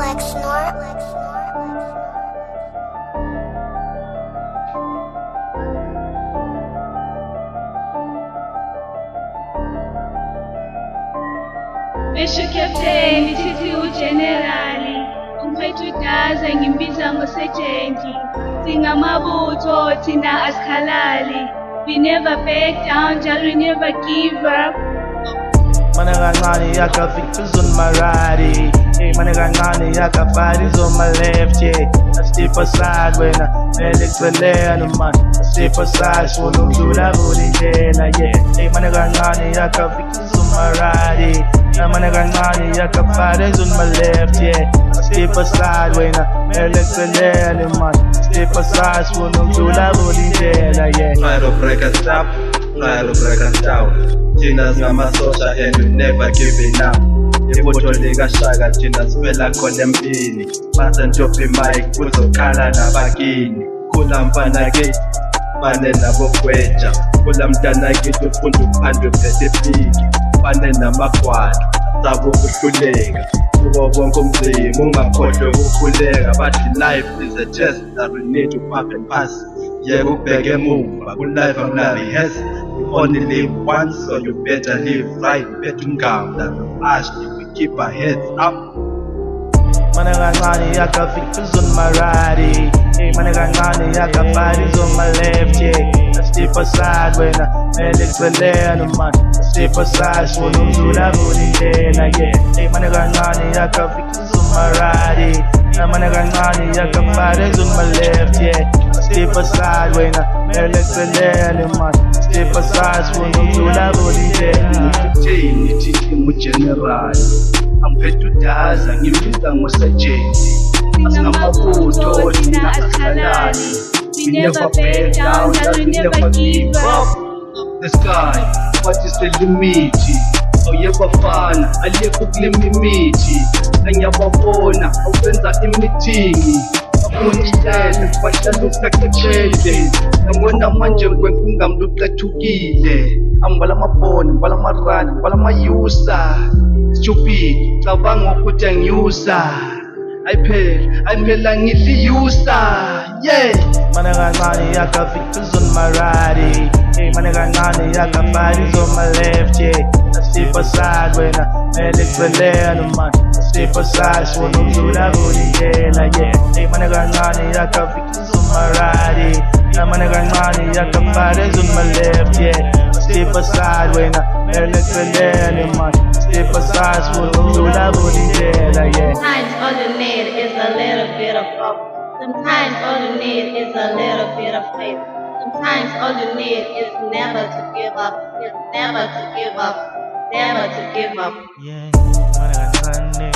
Besho captain isithi ugenerali ungiphethudaza ngimbiza ngosejendi singamabutho thina asikhalali we never back down njalo we never give up Mana kancane yakha victors on my right, hey, mana kancane yakha bodies on my left, yeah. I step aside when I let man. I step aside so no dula bulindela, yeah. Hey, mana kancane yakha victors on my right, yeah. Mana kancane yakha bodies on my left, yeah. I step aside when I let man. I step aside so no dula bulindela, yeah. Try to break us up, try to break us down. Thina singamasosha and we never giving up. Ibutho likashaka thina sivela khona empini. Basentophi mic kuzokhala nabakini. Khula mfana kithi fane nabo gweja. Khula mntana kithi ufunda ukuphandwa uphethe ipiki. Fane namagwala sabo ukuhluleka. Kubo bonke umzimba ungakhohlwa ukukhuleka. Bathi life is a test that we need to pump and pass. Yebo ubheke emuva ku-life amnalihes. You only live once, so you better live right. Better calm than ashley, we keep our heads up. Mana kancane yakha victors on my right, hey, mana kancane yakha bodies on my left, yeah. I step aside when I let man. I step aside so no dula bulindela, yeah. Hey, mana kancane yakha victors on my right, yeah. Mana kancane yakha bodies on my left, yeah. I step aside when I let man. Step aside so no dula bulindela. Thini thithi ngu-general angiphethudaza ngimbiza ngosejendi asingamabutho thina asikhalali we never back down and we never give up. The sky, what is the limit? Awuyebafana aliyekho kulimimithi angiyababona awenza imithingi akunilele bahlala uqeqeshele ngibona manje kwenkungamlu uqethukile angibala amabhona ngibala amarani ngibala amayusa stupid cabanga ukuthi angiyusa ayiphela ngidliyusa yeah. Mana kancane yakha victors on my right, hey, mana kancane yakha bodies on my left, yeah. I step aside when I let man. I step aside so no dula bulindela, yeah. Hey, mana kancane yakha victors on my right, yeah. Mana kancane yakha bodies on my left, yeah. I step aside when I let man. I step aside so no dula bulindela, yeah. Sometimes all you need is a little bit of hope. Sometimes all you need is a little bit of faith. Sometimes all you need is never to give up. It's never to give up. Never to give up. Yeah, mana kancane